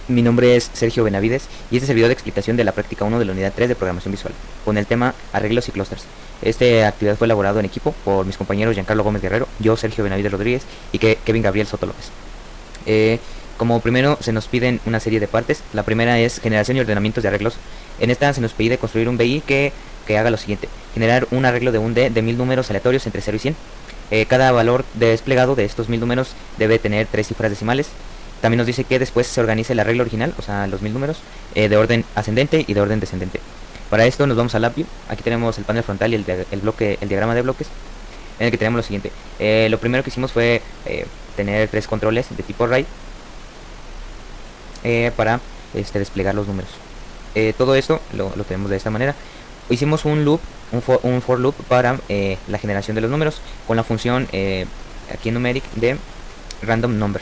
Mi nombre es Sergio Benavides y este es el video de explicación de la práctica 1 de la unidad 3 de programación visual, con el tema arreglos y clusters. Esta actividad fue elaborado en equipo por mis compañeros Giancarlo Gómez Guerrero, yo Sergio Benavides Rodríguez y Kevin Gabriel Soto López. Como primero se nos piden una serie de partes. La primera es generación y ordenamientos de arreglos. En esta se nos pide construir un BI que haga lo siguiente: generar un arreglo de un D de 1000 números aleatorios entre 0 y 100. Cada valor desplegado de estos 1000 números debe tener 3 cifras decimales. También nos dice que después se organice el arreglo original, o sea, los 1000 números, de orden ascendente y de orden descendente. Para esto nos vamos al LabVIEW. Aquí tenemos el panel frontal y el diagrama de bloques, en el que tenemos lo siguiente. Lo primero que hicimos fue tener 3 controles de tipo array para desplegar los números. Todo esto lo tenemos de esta manera. Hicimos un loop, un for loop para la generación de los números con la función aquí en numeric de random number,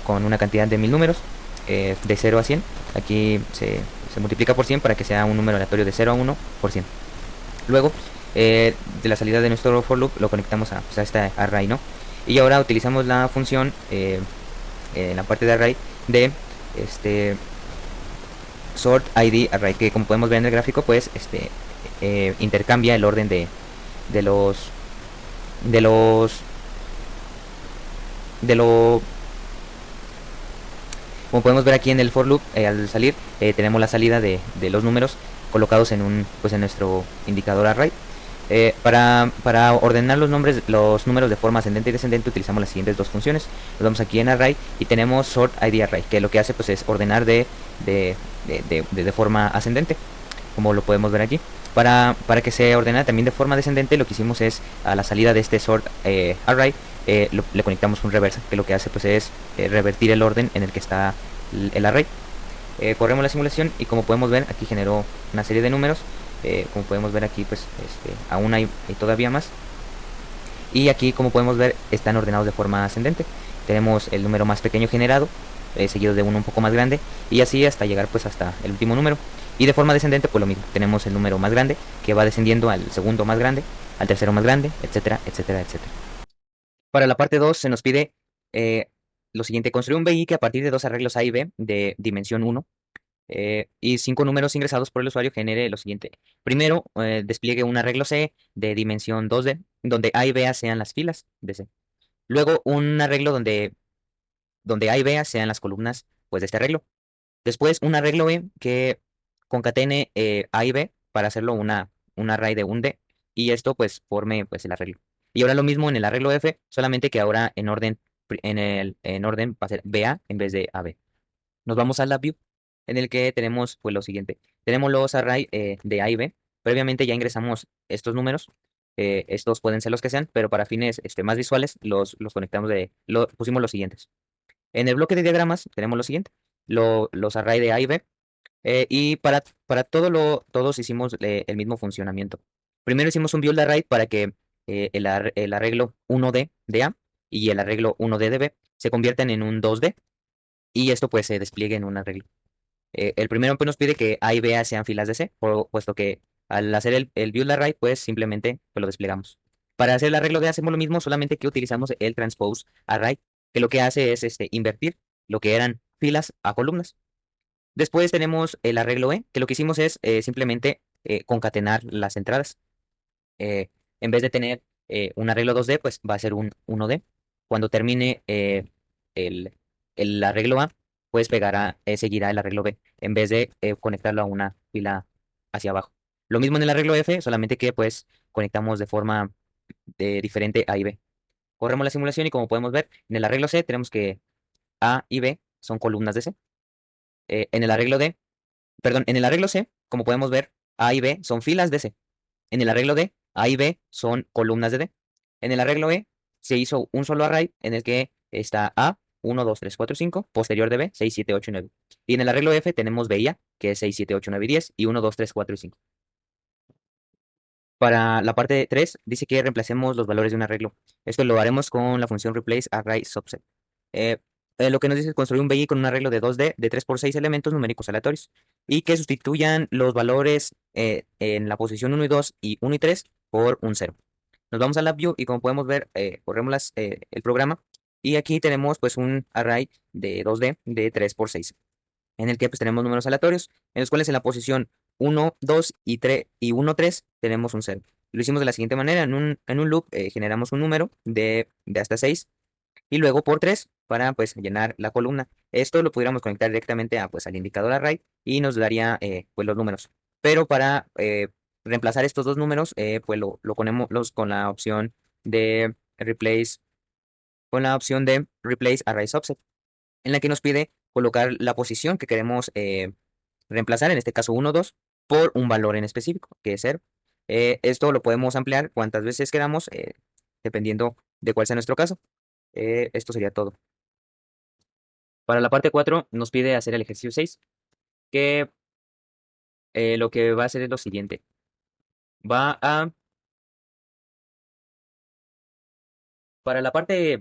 con una cantidad de 1000 números de 0 a 100. Aquí se multiplica por 100 para que sea un número aleatorio de 0 a 1 por 100. Luego de la salida de nuestro for loop lo conectamos a esta array, ¿no? Y ahora utilizamos la función en la parte de array de sort id array, que como podemos ver en el gráfico, pues intercambia el orden de los de lo como podemos ver aquí en el for loop. Al salir tenemos la salida de los números colocados en nuestro indicador array. Para ordenar los números de forma ascendente y descendente utilizamos las siguientes dos funciones. Nos vamos aquí en array y tenemos sort id array, que lo que hace pues es ordenar de forma ascendente, como lo podemos ver aquí. Para que se ordene también de forma descendente, lo que hicimos es a la salida de este sort array le conectamos un reverse, que lo que hace pues es revertir el orden en el que está el array. Corremos la simulación y como podemos ver aquí generó una serie de números. Como podemos ver aquí pues aún hay todavía más, y aquí como podemos ver están ordenados de forma ascendente. Tenemos el número más pequeño generado, seguido de uno un poco más grande, y así hasta llegar pues hasta el último número. Y de forma descendente pues lo mismo, tenemos el número más grande que va descendiendo al segundo más grande, al tercero más grande, etcétera, etcétera, etcétera. Para la parte 2 se nos pide lo siguiente: construir un BI que a partir de dos arreglos A y B de dimensión 1 y 5 números ingresados por el usuario genere lo siguiente. Primero, despliegue un arreglo C de dimensión 2D, donde A y B sean las filas de C. Luego, un arreglo donde A y B sean las columnas pues, de este arreglo. Después, un arreglo E que concatene A y B para hacerlo un array de un D, y esto pues forme pues, el arreglo. Y ahora lo mismo en el arreglo F, solamente que ahora en orden, en orden va a ser BA en vez de AB. Nos vamos a LabVIEW, en el que tenemos pues lo siguiente. Tenemos los array de A y B. Previamente ya ingresamos estos números. Estos pueden ser los que sean, pero para fines más visuales los conectamos pusimos los siguientes. En el bloque de diagramas tenemos lo siguiente: los array de A y B. Y para todos hicimos el mismo funcionamiento. Primero hicimos un build array para que el arreglo 1D de A y el arreglo 1D de B se conviertan en un 2D, y esto pues se despliegue en un arreglo. El primero pues nos pide que A y B sean filas de C, puesto que al hacer el build array pues simplemente pues, lo desplegamos. Para hacer el arreglo de A hacemos lo mismo, solamente que utilizamos el transpose array, que lo que hace es invertir lo que eran filas a columnas. Después tenemos el arreglo E, que lo que hicimos es simplemente concatenar las entradas. En vez de tener un arreglo 2D, pues va a ser un 1D. Cuando termine el, el arreglo A, pues seguirá el arreglo B, en vez de conectarlo a una fila hacia abajo. Lo mismo en el arreglo F, solamente que pues conectamos de forma diferente A y B. Corremos la simulación y como podemos ver, en el arreglo C tenemos que A y B son columnas de C. En el arreglo D, perdón, en el arreglo C, como podemos ver, A y B son filas de C. En el arreglo D, A y B son columnas de D. En el arreglo E se hizo un solo array en el que está A, 1, 2, 3, 4, 5, posterior de B, 6, 7, 8 y 9. Y en el arreglo F tenemos B y A, que es 6, 7, 8, 9 y 10, y 1, 2, 3, 4 y 5. Para la parte 3 dice que reemplacemos los valores de un arreglo. Esto lo haremos con la función replace array subset. Eh, lo que nos dice es construir un BI con un arreglo de 2D de 3 por 6 elementos numéricos aleatorios, y que sustituyan los valores en la posición 1 y 2 y 1 y 3 por un 0. Nos vamos a LabVIEW y como podemos ver, corremos el programa Y aquí tenemos pues un array de 2D de 3 por 6, en el que pues tenemos números aleatorios, en los cuales en la posición 1, 2 y 3 y 1, 3 tenemos un 0. Lo hicimos de la siguiente manera: en un loop generamos un número de hasta 6 y luego por 3 para pues llenar la columna. Esto lo pudiéramos conectar directamente a, pues, al indicador array y nos daría pues los números. Pero para reemplazar estos dos números, pues lo ponemos con la opción de replace, array subset, en la que nos pide colocar la posición que queremos reemplazar, en este caso 1, 2 por un valor en específico, que es 0. Esto lo podemos ampliar cuantas veces queramos, dependiendo de cuál sea nuestro caso. Esto sería todo. Para la parte 4 nos pide hacer el ejercicio 6, que lo que va a hacer es lo siguiente. Va a, para la parte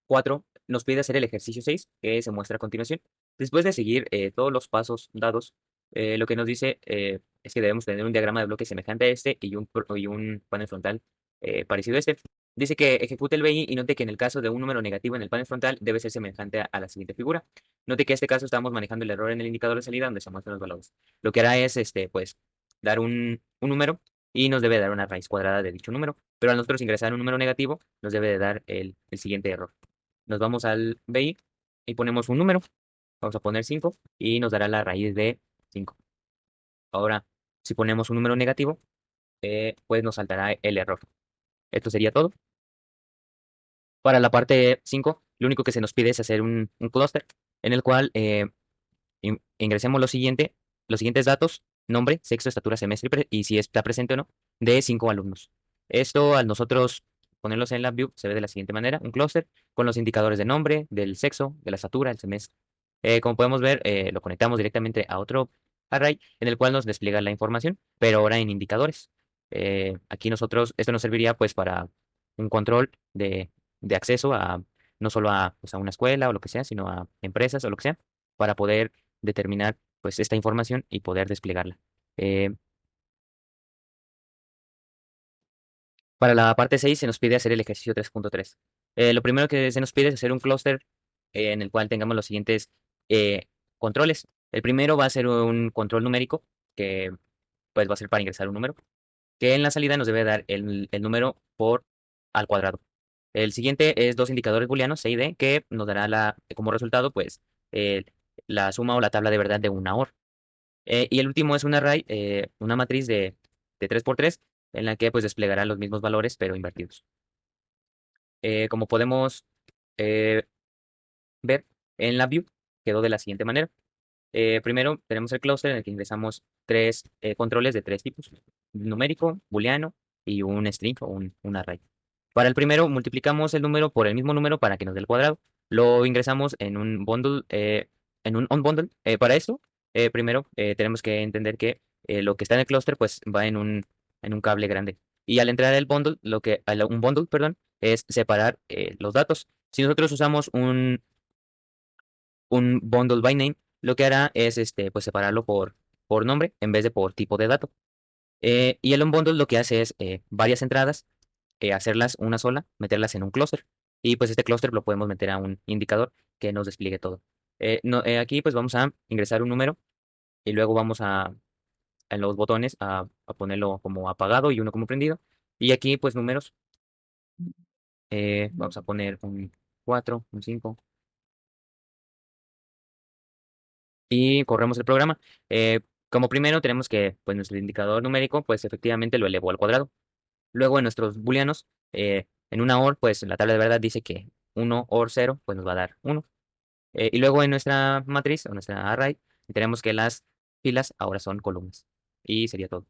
4 nos pide hacer el ejercicio 6, que se muestra a continuación. Después de seguir todos los pasos dados, lo que nos dice es que debemos tener un diagrama de bloque semejante a este y un panel frontal parecido a este. Dice que ejecute el BI y note que en el caso de un número negativo en el panel frontal debe ser semejante a la siguiente figura. Note que en este caso estamos manejando el error en el indicador de salida donde se muestran los valores. Lo que hará es pues, dar un número y nos debe dar una raíz cuadrada de dicho número. Pero al nosotros ingresar un número negativo, nos debe de dar el siguiente error. Nos vamos al BI y ponemos un número. Vamos a poner 5 y nos dará la raíz de 5. Ahora, si ponemos un número negativo, pues nos saltará el error. Esto sería todo. Para la parte 5, lo único que se nos pide es hacer un clúster en el cual ingresemos los siguientes datos: nombre, sexo, estatura, semestre y si está presente o no, de 5 alumnos. Esto, al nosotros ponerlos en LabVIEW, se ve de la siguiente manera: un clúster con los indicadores de nombre, del sexo, de la estatura, el semestre. Como podemos ver, lo conectamos directamente a otro array en el cual nos despliega la información, pero ahora en indicadores. Aquí esto nos serviría pues para un control de acceso a no solo pues, a una escuela o lo que sea, sino a empresas o lo que sea, para poder determinar pues esta información y poder desplegarla. Eh, para la parte 6 se nos pide hacer el ejercicio 3.3. Lo primero que se nos pide es hacer un clúster en el cual tengamos los siguientes eh, controles. El primero va a ser un control numérico, que pues va a ser para ingresar un número, que en la salida nos debe dar el número por al cuadrado. El siguiente es dos indicadores booleanos, C y D, que nos dará como resultado pues eh, la suma o la tabla de verdad de una OR. Y el último es un array, una matriz de 3 por 3, en la que pues desplegará los mismos valores pero invertidos. Como podemos eh, ver en la view, quedó de la siguiente manera. Primero tenemos el clúster en el que ingresamos tres controles de tres tipos: numérico, booleano y un string o un array. Para el primero multiplicamos el número por el mismo número para que nos dé el cuadrado. Lo ingresamos en un bundle, en un onBundle. Para esto, primero tenemos que entender que lo que está en el clúster pues va en un cable grande. Y al entrar el bundle, un bundle, perdón, es separar los datos. Si nosotros usamos un bundle by name, lo que hará es pues separarlo por nombre en vez de por tipo de dato. Y el onBundle lo que hace es varias entradas, hacerlas una sola, meterlas en un clúster. Y pues este clúster lo podemos meter a un indicador que nos despliegue todo. Aquí pues vamos a ingresar un número y luego vamos en los botones a ponerlo como apagado y uno como prendido. Y aquí pues números, vamos a poner un 4, un 5 y corremos el programa. Como primero tenemos que pues nuestro indicador numérico pues efectivamente lo elevó al cuadrado. Luego en nuestros booleanos, en una OR, pues la tabla de verdad dice que 1 OR 0, pues nos va a dar 1. Y luego en nuestra matriz o nuestra array, tenemos que las filas ahora son columnas. Y sería todo.